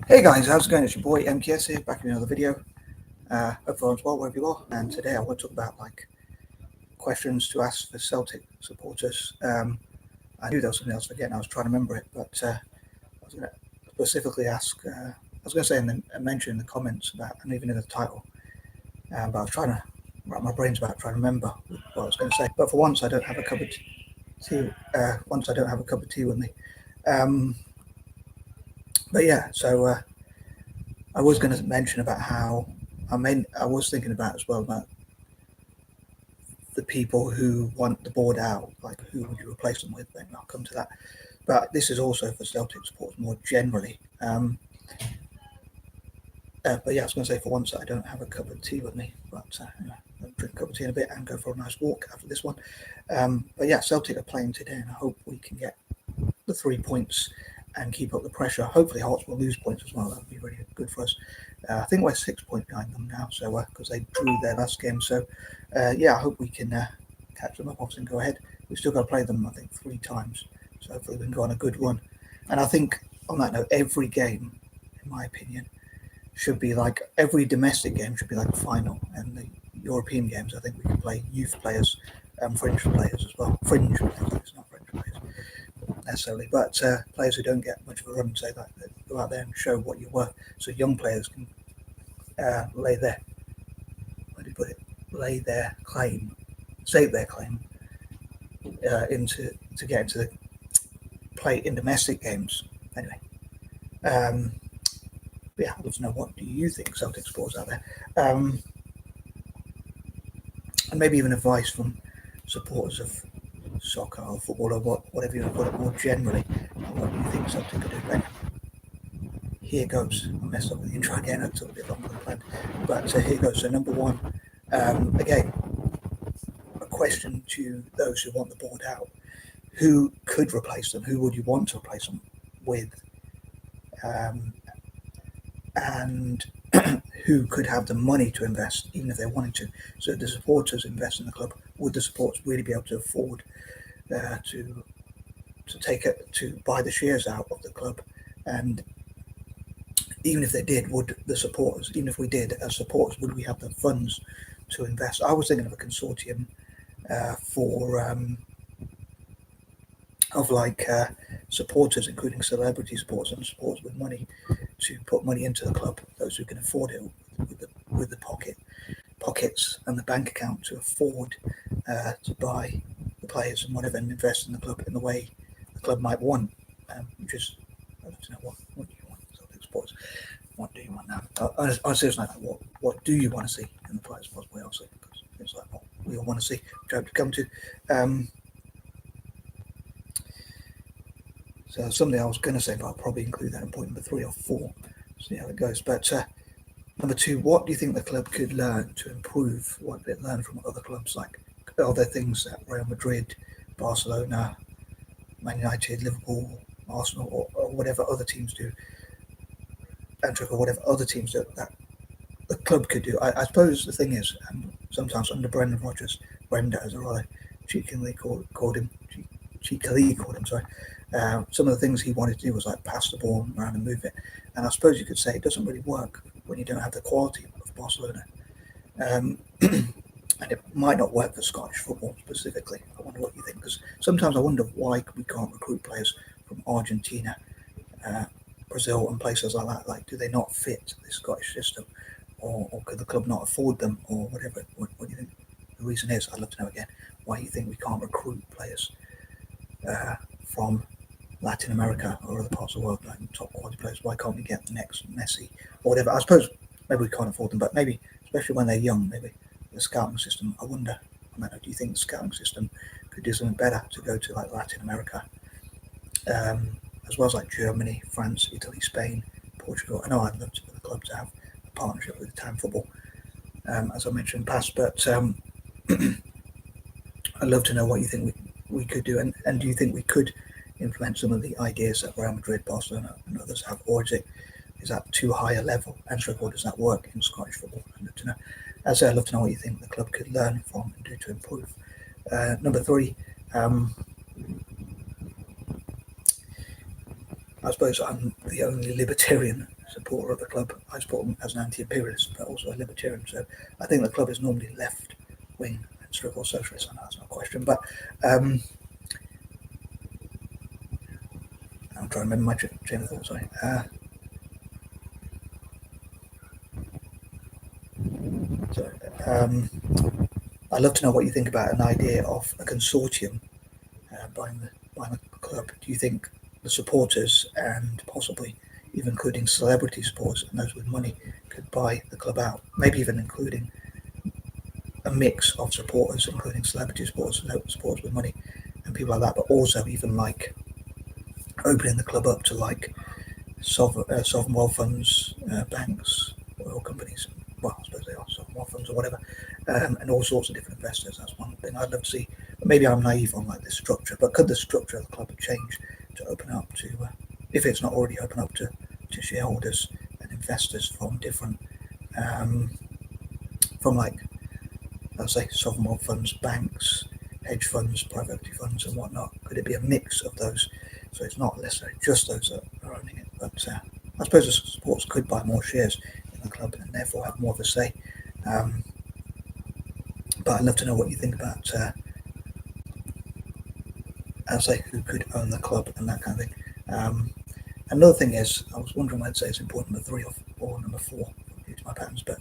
Hey guys, how's it going? It's your boy M.K.S here, back in another video. Hope everyone's well wherever you are. And today I want to talk about questions to ask for Celtic supporters. I knew there was something else again. I was trying to remember it, but I was going to specifically ask. I was going to say mention in the comments about, and even in the title. But I was trying to wrap my brains about trying to remember what I was going to say. But for once, I don't have a cup of tea. Once I don't have a cup of tea with me. Um, but yeah, so. I was going to mention about how I was thinking about as well about the people who want the board out, like who would you replace them with? Then I'll come to that. But this is also for Celtic supporters more generally. But yeah, I was going to say for once I don't have a cup of tea with me, but I'll drink a cup of tea in a bit and go for a nice walk after this one. But yeah, Celtic are playing today, and I hope we can get the 3 points and keep up the pressure. Hopefully, Hearts will lose points as well. That would be really good for us. I think we're 6 points behind them now, so because they drew their last game. So yeah, I hope we can catch them up, obviously, and go ahead. We've still got to play them, I think, 3 times. So hopefully we can go on a good run. And I think on that note, every game, in my opinion, should be like every domestic game should be like a final, and the European games, I think we can play youth players and fringe players as well. Fringe players, not French players necessarily, but players who don't get much of a run, say that go out there and show what you're worth, so young players can lay their where do you put it, lay their claim, stake their claim into to get into the play in domestic games. Anyway, um, yeah, I'd love to know what do you think Celtic supporters out there, and maybe even advice from supporters of soccer or football or whatever you want to call it more generally, and what you think Celtic could do better. Here goes. I messed up with the intro again. I took a bit longer than planned, but here goes. So number one, again, a question to those who want the board out: who could replace them? Who would you want to replace them with? Um, and who could have the money to invest, even if they wanted to? So if the supporters invest in the club, would the supporters really be able to afford to take it to buy the shares out of the club? And even if they did, would the supporters, even if we did as supporters, would we have the funds to invest? I was thinking of a consortium for of supporters, including celebrity supporters and supporters with money, to put money into the club. Those who can afford it with the pockets and the bank account to afford to buy the players and whatever, and invest in the club in the way the club might want. Just I'd love to know what do you want, Celtic supporters. What do you want now? On a serious note, what do you want to see in the players possibly? Also, because it's like what we all want to see, which I hope to come to. So something I was going to say, but I'll probably include that in point number 3 or 4. See how it goes. But number 2, what do you think the club could learn to improve what it learned from other clubs? Like, are there things that Real Madrid, Barcelona, Man United, Liverpool, Arsenal, or whatever other teams do, and or whatever other teams do, that the club could do? I suppose the thing is, sometimes under Brendan Rodgers, Brenda, as I rather cheekily called him, sorry. Some of the things he wanted to do was like pass the ball around and move it, and I suppose you could say it doesn't really work when you don't have the quality of Barcelona, and it might not work for Scottish football specifically. I wonder what you think, because sometimes I wonder why we can't recruit players from Argentina, uh, Brazil, and places like that. Like, do they not fit the Scottish system, or could the club not afford them, or whatever? What do you think the reason is? I'd love to know again why you think we can't recruit players from Latin America or other parts of the world, like top quality players. Why can't we get the next Messi or whatever? I suppose maybe we can't afford them, but maybe, especially when they're young, maybe the scouting system. I wonder. Do you think the scouting system could do something better to go to like Latin America, as well as like Germany, France, Italy, Spain, Portugal? I know I'd love for the club to have a partnership with Italian football, as I mentioned in the past, but I'd love to know what you think we could do, and do you think we could implement some of the ideas that Real Madrid, Barcelona, and others have, or is that too high a level? And so, does that work in Scottish football? I'd love to know. As I'd love to know what you think the club could learn from and do to improve. Number 3, I suppose I'm the only libertarian supporter of the club. I support them as an anti-imperialist, but also a libertarian. So I think the club is normally left wing instead of socialist. I know that's not a question, but I'm trying to remember my chain of thought. Sorry. I'd love to know what you think about an idea of a consortium buying the club. Do you think the supporters and possibly even including celebrity supporters and those with money could buy the club out? Maybe even including a mix of supporters, including celebrity supporters, supporters with money and people like that, but also even like opening the club up to like sovereign wealth funds, banks, oil companies. Well, I suppose they are sovereign wealth funds or whatever, and all sorts of different investors. That's one thing I'd love to see. Maybe I'm naive on like this structure, but could the structure of the club change to open up to, if it's not already open up to shareholders and investors from different, from like, let's say, sovereign wealth funds, banks, hedge funds, private equity funds, and whatnot? Could it be a mix of those? So it's not necessarily just those that are owning it, but I suppose the supporters could buy more shares in the club and therefore have more of a say. But I'd love to know what you think about, I'd say, who could own the club and that kind of thing. Another thing is, I was wondering whether it's important number 3 or number 4 due to my patterns, but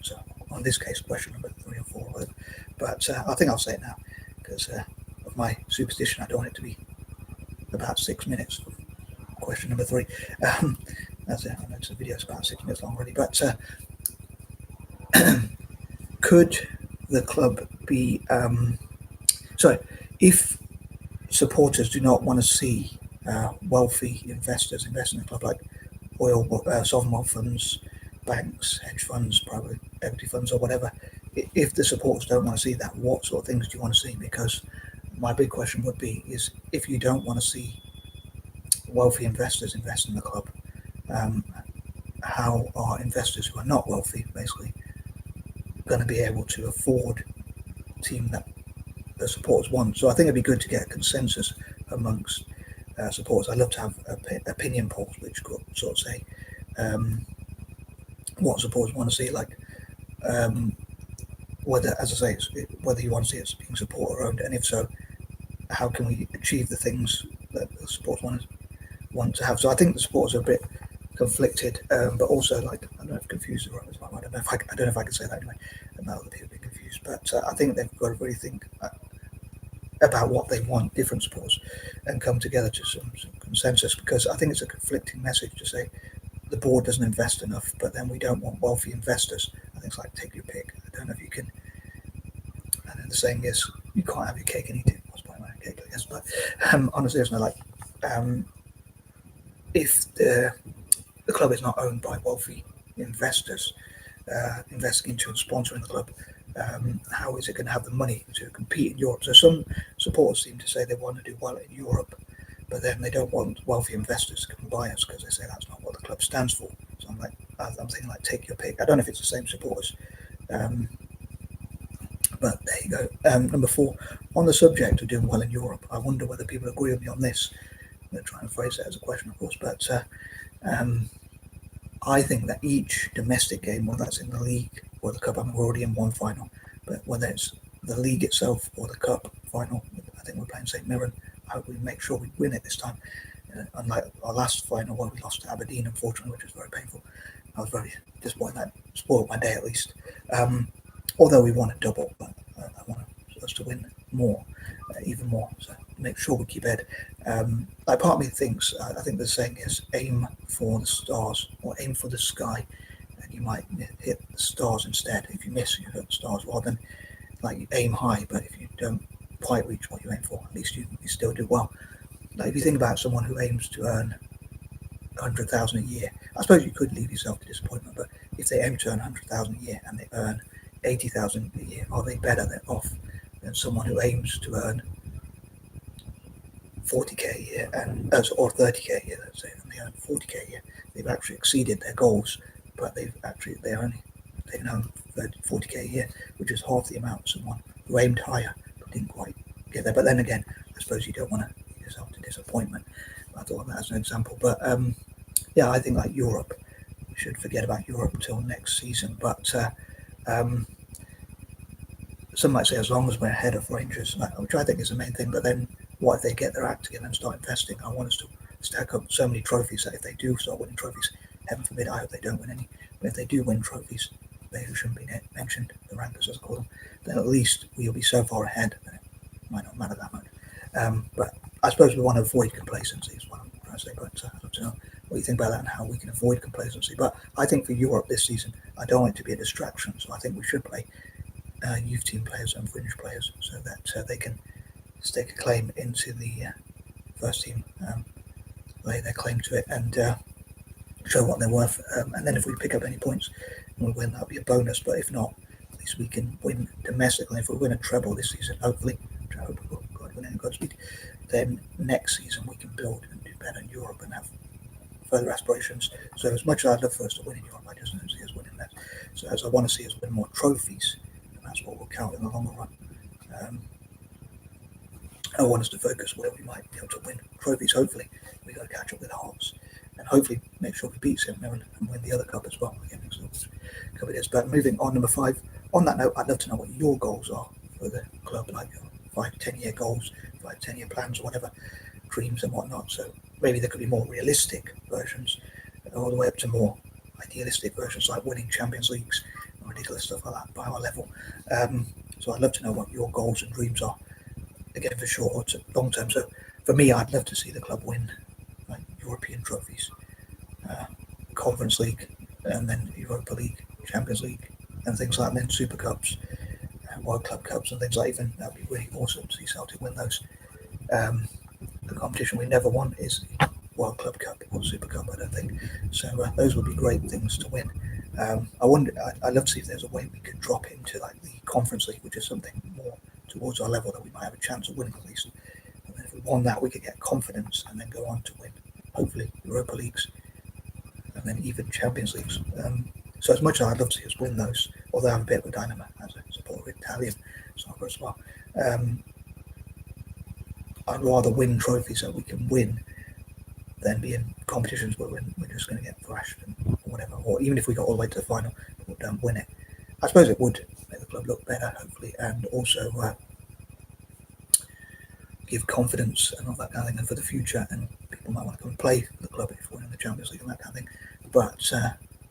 on this case, question number 3 or 4 or whatever. But I think I'll say it now because of my superstition. I don't want it to be about 6 minutes for question number 3. That's it. I know the video's about 6 minutes long already, but could the club be sorry, if supporters do not want to see wealthy investors invest in the club, like oil, sovereign wealth funds, banks, hedge funds, private equity funds, or whatever, if the supporters don't want to see that, what sort of things do you want to see? Because my big question would be is if you don't want to see wealthy investors invest in the club, how are investors who are not wealthy basically going to be able to afford a team that the supporters want? So I think it'd be good to get a consensus amongst supporters. I'd love to have opinion polls which could sort of say what supporters want to see, like whether, as I say, whether you want to see it being supporter owned, and if so, how can we achieve the things that the supporters want to have? So I think the supporters are a bit conflicted, but also like I don't know if confused is the right word. I don't know if I can say that anyway, and other people be confused. But I think they've got to really think about what they want, different supporters, and come together to some consensus. Because I think it's a conflicting message to say the board doesn't invest enough, but then we don't want wealthy investors. I think it's like take your pick. I don't know if you can. And then the saying is you can't have your cake and eat it. I was buying my cake, I guess. But honestly, it's not like if the club is not owned by wealthy investors investing into and sponsoring the club, how is it going to have the money to compete in Europe? So some supporters seem to say they want to do well in Europe, but then they don't want wealthy investors to come and buy us because they say that's not what the club stands for. So I'm thinking like take your pick. I don't know if it's the same supporters, but there you go. Number 4, on the subject of doing well in Europe, I wonder whether people agree with me on this. I'm going to try and phrase it as a question, of course, but I think that each domestic game, whether that's in the league or the cup, I mean, we're already in one final, but whether it's the league itself or the cup final, I think we're playing St Mirren. I hope we make sure we win it this time. Unlike our last final where we lost to Aberdeen, unfortunately, which was very painful. I was very disappointed. That spoiled my day at least. Although we won a double, but I want us to win more, even more. So make sure we keep ahead. Like part of me thinks, I think the saying is aim for the stars or aim for the sky, and you might hit the stars instead. If you miss, you hit the stars. Rather than like you aim high, but if you don't quite reach what you aim for, at least you still do well. Like if you think about someone who aims to earn 100,000 a year, I suppose you could leave yourself to disappointment. But if they aim to earn 100,000 a year and they earn 80,000 a year, are they better off than someone who aims to earn 40k a year or 30k a year, let's say, and they earn 40k a year? They've actually exceeded their goals, but they can earn 40k a year, which is half the amount of someone who aimed higher but didn't quite get there. But then again, I suppose you don't want to lead yourself to disappointment. I thought of that as an example. But yeah, I think like Europe, we should forget about Europe till next season. But some might say as long as we're ahead of Rangers, which I think is the main thing. But then what if they get their act together and start investing? I want us to stack up so many trophies that if they do start winning trophies, heaven forbid, I hope they don't win any. But if they do win trophies, they who shouldn't be mentioned, the rankers as I call them, then at least we'll be so far ahead that it might not matter that much. But I suppose we want to avoid complacency is what I'm trying to say. But I'd love to know what you think about that and how we can avoid complacency. But I think for Europe this season, I don't want it to be a distraction. So I think we should play youth team players and fringe players so that they can stake a claim into the first team, lay their claim to it and show what they're worth. And then if we pick up any points and we win, that'll be a bonus. But if not, at least we can win domestically. If we win a treble this season, hopefully, which I hope we will, God willing and Godspeed, then next season we can build and do better in Europe and have further aspirations. So as much as I'd love for us to win in Europe, I just don't see us winning that. So as I want to see us win more trophies, and that's what will count in the longer run. I want us to focus where we might be able to win trophies. Hopefully, we got to catch up with Hearts, and hopefully make sure we beat St Mirren and win the other cup as well. Again, next couple of years. But moving on, number 5. On that note, I'd love to know what your goals are for the club, like your 5-10 year goals, 5-10 year plans, or whatever, dreams and whatnot. So maybe there could be more realistic versions, all the way up to more idealistic versions, like winning Champions Leagues, ridiculous stuff like that by our level. So I'd love to know what your goals and dreams are. Again, for short or long term. So for me, I'd love to see the club win like European trophies, Conference League, and then Europa League, Champions League, and things like that. And then Super Cups, World Club Cups, and things like even that'd be really awesome to see Celtic win those. The competition we never won is World Club Cup or Super Cup, I don't think. So those would be great things to win. I wonder. I'd love to see if there's a way we could drop into like the Conference League, which is something more towards our level that we might have a chance of winning at least. And then if we won that, we could get confidence and then go on to win, hopefully, Europa Leagues and then even Champions Leagues. So as much as I'd love to see us win those, although I'm a bit of a dynamo as a supporter of Italian soccer as well, I'd rather win trophies that we can win than be in competitions where we're just going to get thrashed or whatever. Or even if we got all the way to the final, but we don't win it. I suppose it would make the club look better, hopefully, and also give confidence and all that kind of thing, and for the future. And people might want to come and play for the club if we're in the Champions League and that kind of thing. But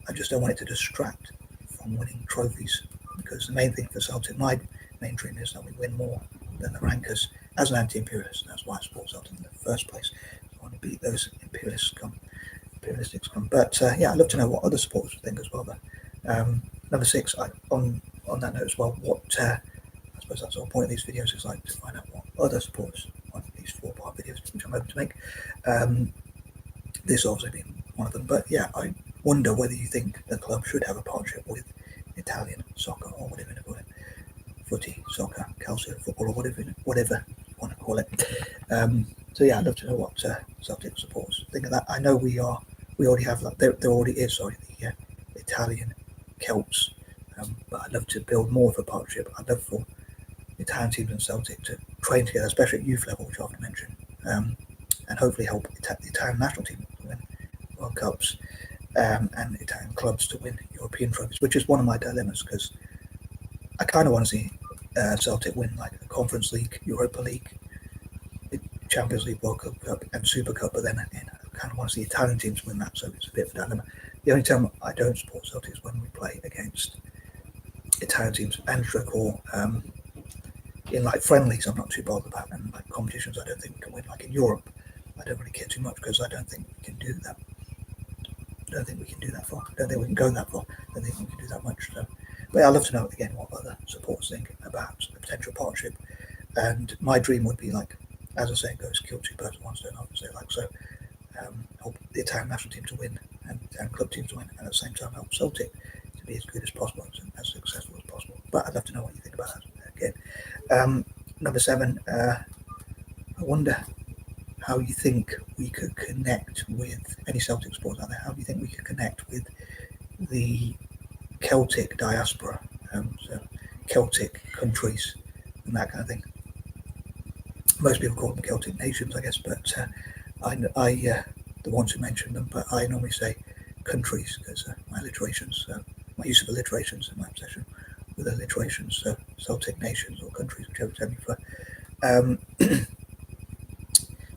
I just don't want it to distract from winning trophies, because the main thing for Celtic, my main dream is that we win more than the rankers as an anti-imperialist. That's why I support Celtic in the first place. I want to beat those imperialistics come. But yeah, I'd love to know what other supporters think as well. Then number 6, on that note as well, what I suppose that's the whole point of these videos, is like to find out what other supporters on these 4-part videos, which I'm hoping to make. This obviously being one of them. But yeah, I wonder whether you think the club should have a partnership with Italian soccer, or whatever you call it, footy, soccer, calcio, football, or whatever you want to call it. So yeah, I'd love to know what Celtic supporters think of that. I know we already have that. There already is, the Italian Celts, but I'd love to build more of a partnership. I'd love for Italian teams and Celtic to train together, especially at youth level, which I often mention, and hopefully help the Italian national team to win World Cups, and Italian clubs to win European trophies, which is one of my dilemmas, because I kind of want to see Celtic win like a Conference League, Europa League, Champions League, World Cup, and Super Cup, but then I kind of want to see Italian teams win that, so it's a bit of a dilemma. The only time I don't support Celtic is when we play against Italian teams and or in like friendlies. I'm not too bothered about, and like competitions I don't think we can win. Like in Europe, I don't really care too much, because I don't think we can do that. I don't think we can do that far. I don't think we can go that far. I don't think we can do that much. So, but yeah, I'd love to know again what other supporters think about a potential partnership. And my dream would be, like, as I say, goes kill 2 birds with 1 stone. I would say, like, so help the Italian national team to win and club teams to win, and at the same time help Celtic to be as good as possible, as successful as possible. But I'd love to know what you think about that again. Number 7, I wonder how you think we could connect with any Celtic supporters out there. How do you think we could connect with the Celtic diaspora, so Celtic countries and that kind of thing? Most people call them Celtic nations, I guess, but I the ones who mention them, but I normally say countries because my alliterations, my use of alliterations and my obsession with alliterations, so Celtic nations or countries, whichever term you prefer.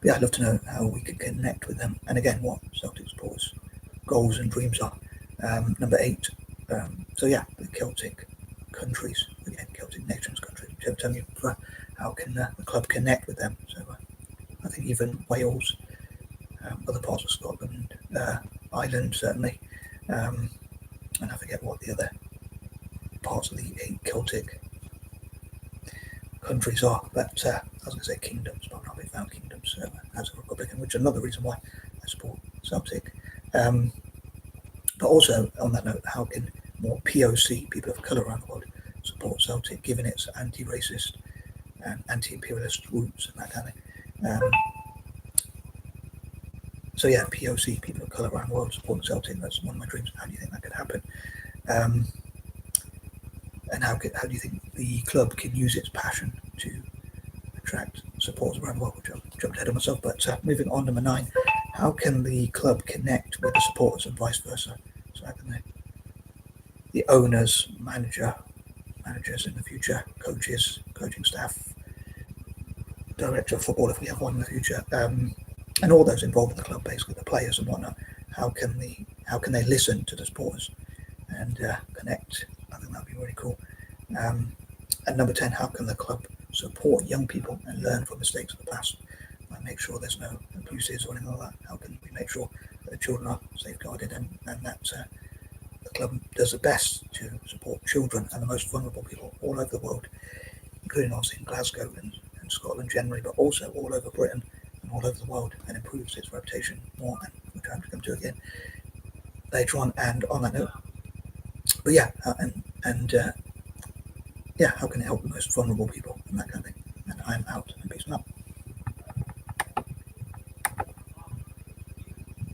Yeah, I'd love to know how we can connect with them, and again, what Celtic supporters' goals and dreams are. Number 8. So yeah, the Celtic countries, again, Celtic nations, countries, whichever term you prefer. How can the club connect with them? So I think even Wales, other parts of Scotland, Ireland certainly, and I forget what the other parts of the 8 Celtic countries are, but I was going to say kingdoms, but I'm not a big fan of kingdoms as a Republican, which is another reason why I support Celtic. But also, on that note, how can more POC, people of colour around the world, support Celtic, given its anti-racist and anti-imperialist roots and that kind of thing? So yeah, POC, people of colour around the world, supporting Celtic, that's one of my dreams. How do you think that could happen? And how do you think the club can use its passion to attract supporters around the world? Which I've jumped ahead of myself, but moving on, number 9, how can the club connect with the supporters and vice versa? So how can the owners, managers in the future, coaches, coaching staff, director of football if we have one in the future, and all those involved in the club, basically the players and whatnot, how can they listen to the supporters and connect? I think that'd be really cool. And number 10, how can the club support young people and learn from mistakes of the past and make sure there's no abuses or anything like that? How can we make sure that the children are safeguarded and that the club does the best to support children and the most vulnerable people all over the world, including obviously in Glasgow and Scotland generally, but also all over Britain and all over the world, and improves its reputation more, and which I have to come to again later on. And on that note, but yeah, yeah, how can it help the most vulnerable people and that kind of thing? And I'm out, and peace out.